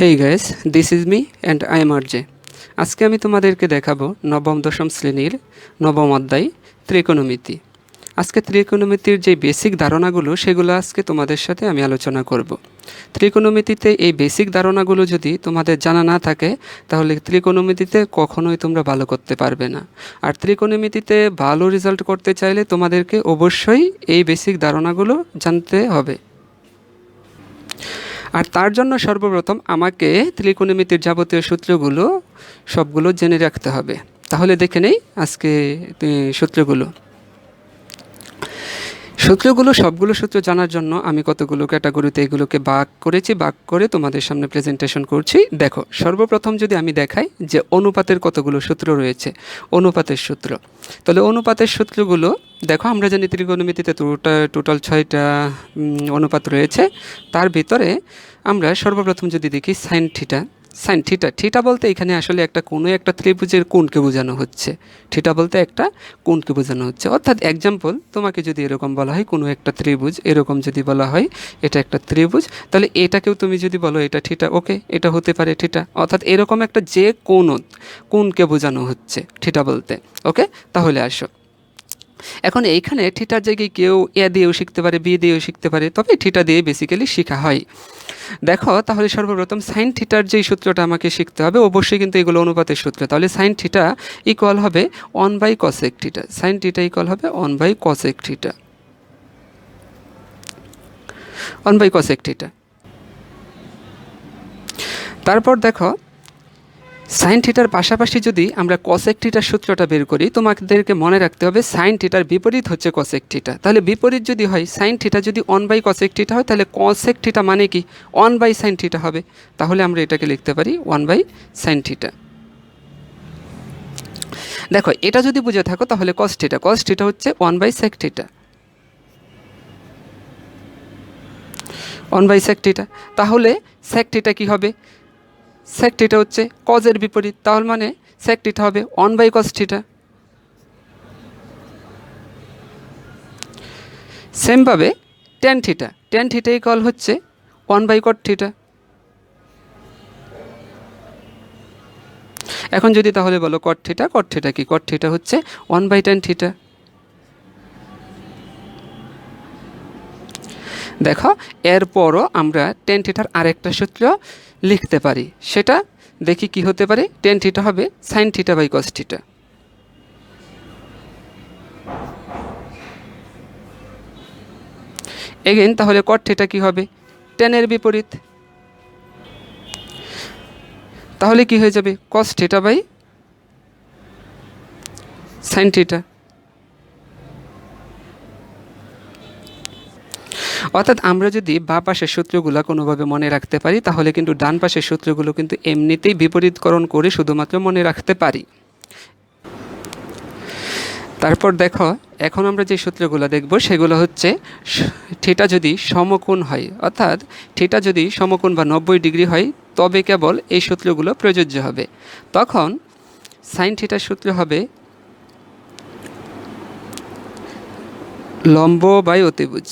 Hey guys, this is me and I am RJ. আজকে আমি তোমাদেরকে দেখাবো নবম দশম শ্রেণীর নবম অধ্যায় ত্রিকোণমিতি। আজকে ত্রিকোণমিতির যে বেসিক ধারণাগুলো সেগুলো আজকে তোমাদের সাথে আমি আলোচনা করব। ত্রিকোণমিতিতে এই বেসিক ধারণাগুলো যদি তোমাদের জানা না থাকে তাহলে ত্রিকোণমিতিতে কখনোই তোমরা ভালো করতে পারবে না। আর ত্রিকোণমিতিতে ভালো রেজাল্ট করতে চাইলে তোমাদেরকে অবশ্যই এই বেসিক ধারণাগুলো জানতে হবে। আর তার জন্য সর্বপ্রথম আমাকে ত্রিকোণমিতির যাবতীয় সূত্রগুলো সবগুলো জেনে রাখতে হবে। তাহলে দেখে নেই আজকে সূত্রগুলো সবগুলো সূত্র জানার জন্য আমি কতগুলো ক্যাটাগরিতে এগুলোকে ভাগ করেছি, ভাগ করে তোমাদের সামনে প্রেজেন্টেশন করছি। দেখো, সর্বপ্রথম যদি আমি দেখাই যে অনুপাতের কতগুলো সূত্র রয়েছে, অনুপাতের সূত্র। তাহলে অনুপাতের সূত্রগুলো দেখো, আমরা জানি ত্রিকোণমিতিতে টোটাল 6টা অনুপাত রয়েছে। তার ভিতরে আমরা সর্বপ্রথম যদি দেখি সাইন থিটা। থিটা বলতে এখানে আসলে কোনো একটা ত্রিভুজের কোণকে বোঝানো হচ্ছে। থিটা বলতে একটা কোণকে বোঝানো হচ্ছে। অর্থাৎ এক্সাম্পল, তোমাকে যদি এরকম বলা হয় কোনো একটা ত্রিভুজ, এরকম যদি বলা হয় এটা একটা ত্রিভুজ, তাহলে এটাকেও তুমি যদি বলো এটা থিটা, ওকে, এটা হতে পারে থিটা। অর্থাৎ এরকম একটা যে কোণকে বোঝানো হচ্ছে থিটা বলতে, ওকে। তাহলে আসো, এখন এইখানে থিটার জায়গায় কেউ এ দিয়েও শিখতে পারে, বি দিয়েও শিখতে পারে, তবে থিটা দিয়ে বেসিক্যালি শেখা হয়। দেখো, তাহলে সর্বপ্রথম সাইন থিটার যেই সূত্রটা আমাকে শিখতে হবে, অবশ্যই কিন্তু এগুলো অনুপাতের সূত্র। তাহলে সাইন থিটা ইকুয়াল হবে 1/cosec theta. Sine theta equal হবে 1/cosec থিটা, 1/cosec থিটা। তারপর দেখো, সাইন থিটার পাশাপাশি যদি আমরা কসেক থিটার সূত্রটা বের করি, তোমাদেরকে মনে রাখতে হবে সাইন থিটার বিপরীত হচ্ছে কসেক থিটা। তাহলে বিপরীত যদি হয়, সাইন থিটা যদি 1/cosec থিটা হয়, তাহলে কসেক থিটা মানে কি 1/sin থিটা হবে। তাহলে আমরা এটাকে লিখতে পারি 1/sin থিটা। দেখো, এটা যদি বুঝে থাকো তাহলে কস থিটা হচ্ছে 1/sec থিটা, 1/sec থিটা। তাহলে sec থিটা কি হবে? sec থিটা হচ্ছে কজের বিপরীত, তাহলে মানে sec থিটা হবে 1/cos থিটা। সেমভাবে tan থিটা ইকুয়াল হচ্ছে 1/cot থিটা। এখন যদি তাহলে বলো cot থিটা কি? cot থিটা হচ্ছে 1/tan থিটা। দেখো, এরপরও আমরা tan থিটার আরেকটা সূত্র লিখতে পারি, সেটা দেখি কি হতে পারে। tan থিটা হবে sin θ/cos থিটা। এগেইন তাহলে cot থিটা কি হবে? tan এর বিপরীত। তাহলে কি হয়ে যাবে? cos θ/sin theta. অর্থাৎ আমরা যদি বাঁ পাশের সূত্রগুলো কোনোভাবে মনে রাখতে পারি, তাহলে কিন্তু ডান পাশের সূত্রগুলো কিন্তু এমনিতেই বিপরীতকরণ করে শুধুমাত্র মনে রাখতে পারি। তারপর দেখো, এখন আমরা যে সূত্রগুলো দেখব সেগুলো হচ্ছে থিটা যদি সমকোণ হয়, অর্থাৎ থিটা যদি সমকোণ বা 90 ডিগ্রি হয়, তবে কেবল এই সূত্রগুলো প্রযোজ্য হবে। তখন সাইন থিটার সূত্র হবে লম্ব বাই অতিভুজ।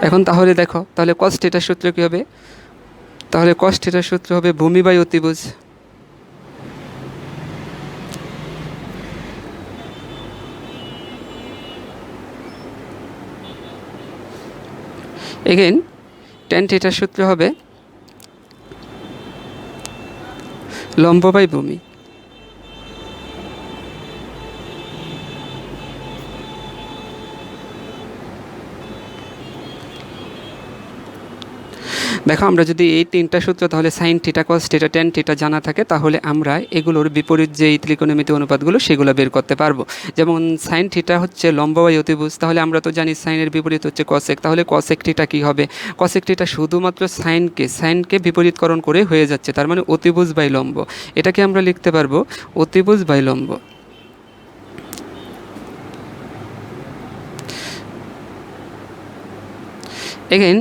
এখন তাহলে দেখো, তাহলে cos থিটার সূত্র কি হবে? তাহলে cos থিটার সূত্র হবে ভূমি বাই অতিভুজ। এগেইন tan থিটার সূত্র হবে লম্ব বাই ভূমি। দেখো, আমরা যদি এই তিনটা সূত্র, তাহলে sine theta, cos theta, tan theta জানা থাকে, তাহলে আমরা এগুলোর বিপরীত যেই ত্রিকোণমিতি অনুপাতগুলো সেগুলো বের করতে পারবো। যেমন সাইন থিটা হচ্ছে লম্ব বাই অতিভুজ, তাহলে আমরা তো জানি সাইনের বিপরীত হচ্ছে কসেক। তাহলে কসেক থিটা কী হবে? কসেক থিটা শুধুমাত্র সাইনকে বিপরীতকরণ করে হয়ে যাচ্ছে, তার মানে অতিভুজ বাই লম্ব। এটাকে আমরা লিখতে পারবো অতিভুজ বাই লম্ব। এগেইন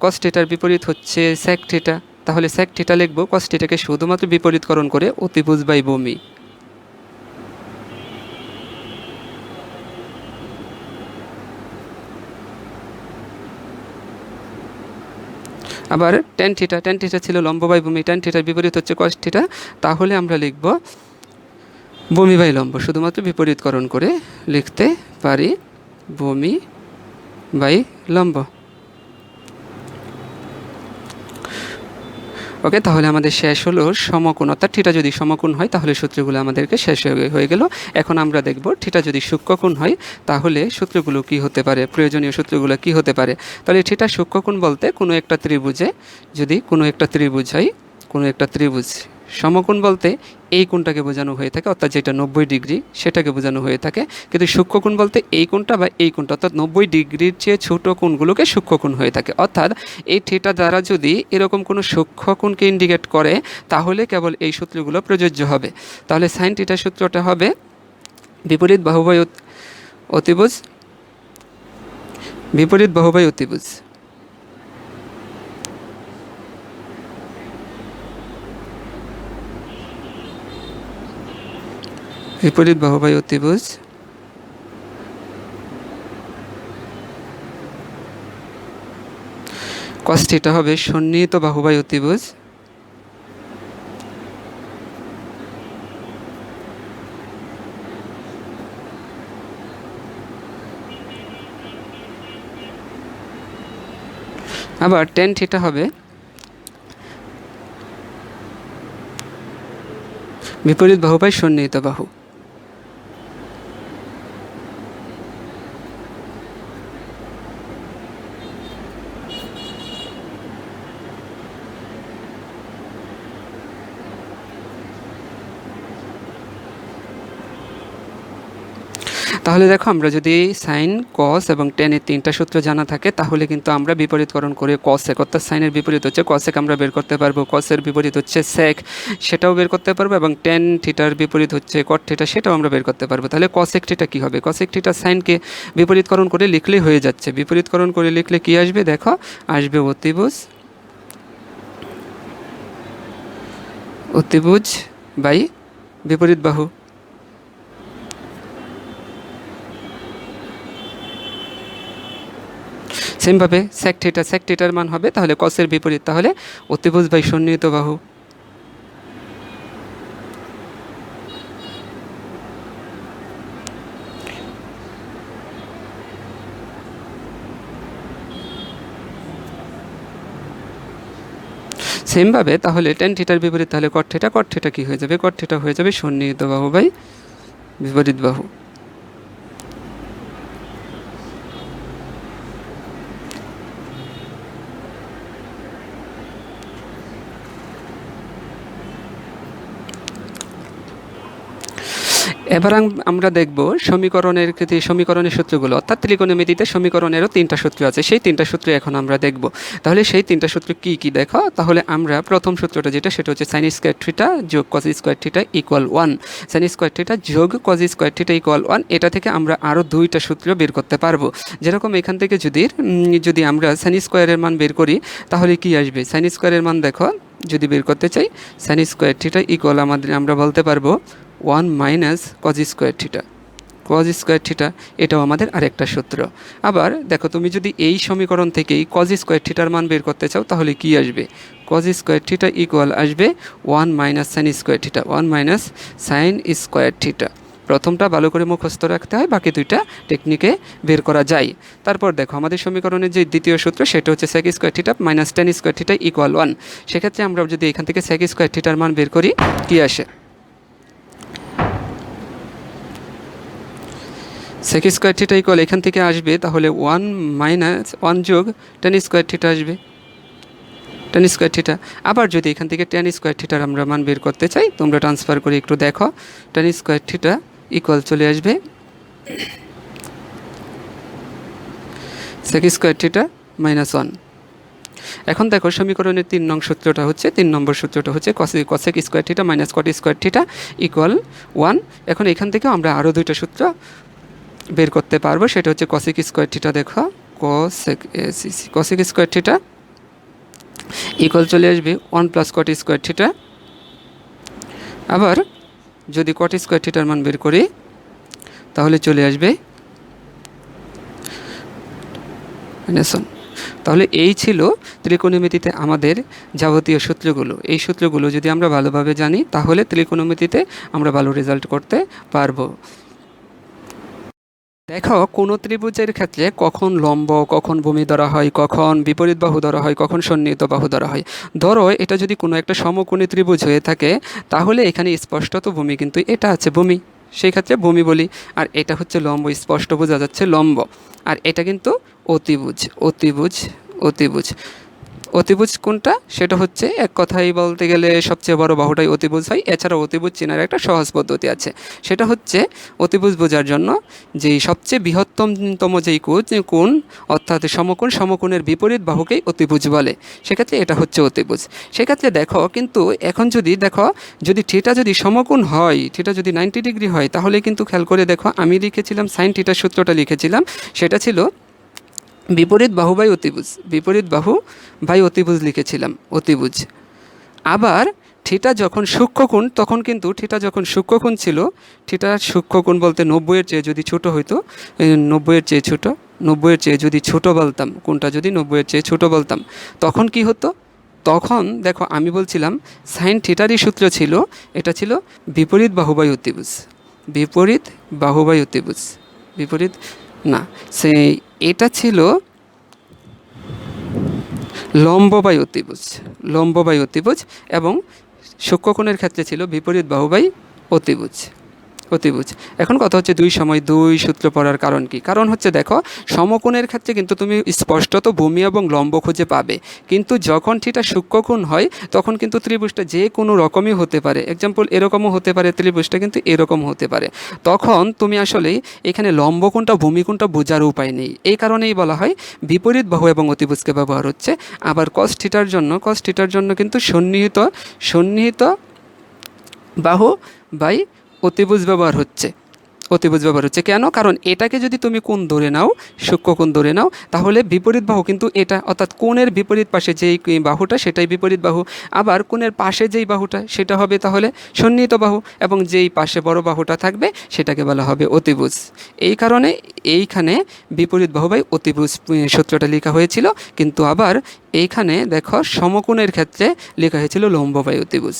কস থিটার বিপরীত হচ্ছে sec থিটা, তাহলে sec থিটা লিখবো, cos থিটাকে শুধুমাত্র বিপরীতকরণ করে অতিভুজ বাই ভূমি। আবার ট্যান থিটা ছিল লম্ব বাই ভূমি, ট্যান থিটার বিপরীত হচ্ছে কস থিটা, তাহলে আমরা লিখব ভূমি বাই লম্ব, শুধুমাত্র বিপরীতকরণ করে লিখতে পারি ভূমি বাই লম্ব। ওকে, তাহলে আমাদের শেষ হলো সমকোণ, অর্থাৎ থিটা যদি সমকোণ হয় তাহলে সূত্রগুলো আমাদেরকে শেষ হয়ে গেল। এখন আমরা দেখব থিটা যদি সূক্ষ্মকোণ হয় তাহলে সূত্রগুলো কি হতে পারে, প্রয়োজনীয় সূত্রগুলো কি হতে পারে। তাহলে থিটা সূক্ষ্মকোণ বলতে কোনো একটা ত্রিভুজে, যদি কোনো একটা ত্রিভুজ হয়, কোনো একটা ত্রিভুজ, সমকোণ বলতে এই কোণটাকে বোঝানো হয়ে থাকে, অর্থাৎ যেটা 90 ডিগ্রি সেটাকে বোঝানো হয়ে থাকে, কিন্তু সূক্ষ্মকোণ বলতে এই কোণটা বা এই কোণটা, অর্থাৎ 90 ডিগ্রির চেয়ে ছোট কোণগুলোকে সূক্ষ্মকোণ হয়ে থাকে। অর্থাৎ এই থিটা দ্বারা যদি এরকম কোনো সূক্ষ্মকোণকে ইন্ডিকেট করে তাহলে কেবল এই সূত্রগুলো প্রযোজ্য হবে। তাহলে সাইন থিটার সূত্রটা হবে বিপরীত বাহুবাই অতিভুজ, বিপরীত বাহুবাই অতিভুজ। বিপরীত বাহুবাই অতিভুজ কস থিটা হবে সন্নিহিত বাহুবাই অতিভুজ, আবার ট্যান থিটা হবে বিপরীত বাহুবাই সন্নিহিত বাহু। তাহলে দেখো, আমরা যদি সাইন কস এবং টেনের তিনটা সূত্র জানা থাকে তাহলে কিন্তু আমরা বিপরীতকরণ করে কসেক, অর্থাৎ সাইনের বিপরীত হচ্ছে কসেক, আমরা বের করতে পারবো, কসের বিপরীত হচ্ছে সেক সেটাও বের করতে পারবো, এবং টেন থিটার বিপরীত হচ্ছে কট থিটা সেটাও আমরা বের করতে পারবো। তাহলে কসেক থিটা কী হবে, কসেক থিটা সাইনকে বিপরীতকরণ করে লিখলেই হয়ে যাচ্ছে। বিপরীতকরণ করে লিখলে কি আসবে, দেখো আসবে অতিভুজ, অতিভুজ বাই বিপরীত বাহু। সেমভাবে সেক থিটার মান হবে তাহলে কসের বিপরীত, তাহলে অতিভুজ বাই সন্নিহিত বাহু। সেমভাবে তাহলে টেন থিটার বিপরীত, তাহলে কট থিটা কী হয়ে যাবে, কট থিটা হয়ে যাবে সন্নিহিত বাহু বাই বিপরীত বাহু। এবার আমরা দেখব সমীকরণের সূত্রগুলো, অর্থাৎ ত্রিকোণমিতিতে সমীকরণেরও তিনটা সূত্র আছে, সেই তিনটা সূত্র এখন আমরা দেখব। তাহলে সেই তিনটা সূত্র কি কি দেখো, তাহলে আমরা প্রথম সূত্রটা যেটা সেটা হচ্ছে সাইন স্কোয়ার থিটা যোগ cos square theta equal 1, sine square theta যোগ কস স্কোয়ার থিটা ইকুয়াল 1। এটা থেকে আমরা আরও দুইটা সূত্র বের করতে পারবো। যেরকম এখান থেকে যদি আমরা সাইন স্কোয়ারের মান বের করি তাহলে কি আসবে, সাইন স্কোয়ারের মান দেখো যদি বের করতে চাই, সাইন স্কোয়ার থিটা ইকুয়াল আমরা বলতে পারবো 1 মাইনাস কজ স্কোয়ার থিটা, এটাও আমাদের আরেকটা সূত্র। আবার দেখো, তুমি যদি এই সমীকরণ থেকেই কজ স্কোয়ার থিটার মান বের করতে চাও তাহলে কি আসবে, কজ স্কোয়ার থিটা ইকুয়াল আসবে 1 minus sine square theta, 1 minus sine square theta. প্রথমটা ভালো করে মুখস্থ রাখতে হয়, বাকি দুইটা টেকনিকে বের করা যায়। তারপর দেখো, আমাদের সমীকরণের যে দ্বিতীয় সূত্র সেটা হচ্ছে sec square theta minus tan square theta equal 1। সেক্ষেত্রে আমরা যদি এখান থেকে সেক স্কোয়ার থিটার মান বের করি কি আসে, সেক স্কোয়ার থিটা ইকুয়াল এখান থেকে আসবে তাহলে 1 মাইনাস 1 যোগ টেন স্কোয়ার থিটা আসবে, টেন স্কোয়ার থিটা। আবার যদি এখান থেকে টেন স্কোয়ার থিটার আমরা মান বের করতে চাই, তোমরা ট্রান্সফার করে একটু দেখো, টেন স্কোয়ার থিটা ইকুয়াল চলে আসবে সেক স্কোয়ার থিটা মাইনাস 1। এখন দেখো, সমীকরণের 3 নং সূত্রটা হচ্ছে, 3 নম্বর সূত্রটা হচ্ছে cosec square theta minus cot square theta equal 1। এখন এখান থেকে আমরা আরও দুইটা সূত্র বের করতে পারবো, সেটা হচ্ছে কসেক স্কোয়ার থিটা, দেখো কসেক স্কোয়ার থিটা ইকুয়াল চলে আসবে 1 প্লাস কট স্কোয়ার থিটা। আবার যদি কট স্কোয়ার থিটার মান বের করি তাহলে চলে আসবে তাহলে এই ছিল ত্রিকোণমিতিতে আমাদের যাবতীয় সূত্রগুলো। এই সূত্রগুলো যদি আমরা ভালোভাবে জানি তাহলে ত্রিকোণমিতিতে আমরা ভালো রেজাল্ট করতে পারবো। দেখো কোনো ত্রিভুজের ক্ষেত্রে কখন লম্ব, কখন ভূমি ধরা হয়, কখন বিপরীত বাহু ধরা হয়, কখন সন্নিহিত বাহু ধরা হয়। ধরো এটা যদি কোনো একটা সমকোণী ত্রিভুজ হয়ে থাকে তাহলে এখানে স্পষ্টত ভূমি কিন্তু এটা আছে ভূমি, সেই ক্ষেত্রে ভূমি বলি। আর এটা হচ্ছে লম্ব, স্পষ্ট বোঝা যাচ্ছে লম্ব। আর এটা কিন্তু অতিভুজ, অতিভুজ, অতিভুজ। অতিভুজ কোনটা? সেটা হচ্ছে এক কথায় বলতে গেলে সবচেয়ে বড় বাহুটাই অতিভুজ হয়। এছাড়াও অতিভুজ চেনার একটা সহজ পদ্ধতি আছে, সেটা হচ্ছে অতিভুজ বোঝার জন্য যেই সবচেয়ে বৃহত্তমতম যেই কোণ অর্থাৎ সমকোণ, সমকোণের বিপরীত বাহুকেই অতিভুজ বলে। সেক্ষেত্রে এটা হচ্ছে অতিভুজ। সেক্ষেত্রে দেখো কিন্তু এখন যদি দেখো যদি থিটা যদি সমকোণ হয়, থিটা যদি 90 ডিগ্রি হয়, তাহলে কিন্তু খেয়াল করে দেখো আমি লিখেছিলাম সাইন থিটার সূত্রটা লিখেছিলাম, সেটা ছিল বিপরীত বাহু বাই অতিভুজ, বিপরীত বাহু বাই অতিভুজ লিখেছিলাম, অতিভুজ। আবার থিটা যখন সূক্ষ্মকোণ, তখন কিন্তু থিটা যখন সূক্ষ্মকোণ ছিল, থিটার সূক্ষ্মকোণ বলতে 90-এর চেয়ে যদি ছোট হইতো, 90-এর চেয়ে ছোট, 90-এর চেয়ে যদি ছোট বলতাম, কোনটা যদি 90-এর চেয়ে ছোট বলতাম, তখন কি হতো? তখন দেখো আমি বলছিলাম সাইন থিটারই সূত্র ছিল, এটা ছিল বিপরীত বাহু বাই অতিভুজ, বিপরীত বাহু বাই অতিভুজ, বিপরীত না, সেই এটা ছিল লম্ব বাই অতিভুজ, লম্ব বাই অতিভুজ। এবং সূক্ষ্মকোণের ক্ষেত্রে ছিল বিপরীত বাহু বাই অতিভুজ, অতিভুজ। এখন কথা হচ্ছে দুই সময় দুই সূত্র পড়ার কারণ কি? কারণ হচ্ছে দেখো সমকোণের ক্ষেত্রে কিন্তু তুমি স্পষ্টত ভূমি এবং লম্ব খুঁজে পাবে, কিন্তু যখন থিটা সূক্ষ্মকোণ হয় তখন কিন্তু ত্রিভুজটা যে কোনো রকমই হতে পারে, এক্সাম্পল এরকমও হতে পারে, ত্রিভুজটা কিন্তু এরকম হতে পারে। তখন তুমি আসলে এখানে লম্ব কোণটা ভূমি কোণটা বোঝার উপায় নেই, এই কারণেই বলা হয় বিপরীত বাহু এবং অতিভুজকে ব্যবহার হচ্ছে। আবার কস থিটার জন্য, কস থিটার জন্য কিন্তু সন্নিহিত, সন্নিহিত বাহু বাই অতিভুজ ব্যবহার হচ্ছে, অতিভুজ ব্যবহার হচ্ছে। কেন? কারণ এটাকে যদি তুমি কোণ ধরে নাও, সূক্ষ্মকোণ ধরে নাও, তাহলে বিপরীত বাহু কিন্তু এটা, অর্থাৎ কোণের বিপরীত পাশে যেই বাহুটা সেটাই বিপরীত বাহু। আবার কোণের পাশে যেই বাহুটা সেটা হবে তাহলে সন্নিহিত বাহু, এবং যেই পাশে বড় বাহুটা থাকবে সেটাকে বলা হবে অতিভুজ। এই কারণে এইখানে বিপরীত বাহু বাই অতিভুজ সূত্রটা লেখা হয়েছিল, কিন্তু আবার এইখানে দেখো সমকোণের ক্ষেত্রে লেখা হয়েছিল লম্ব বাই অতিভুজ।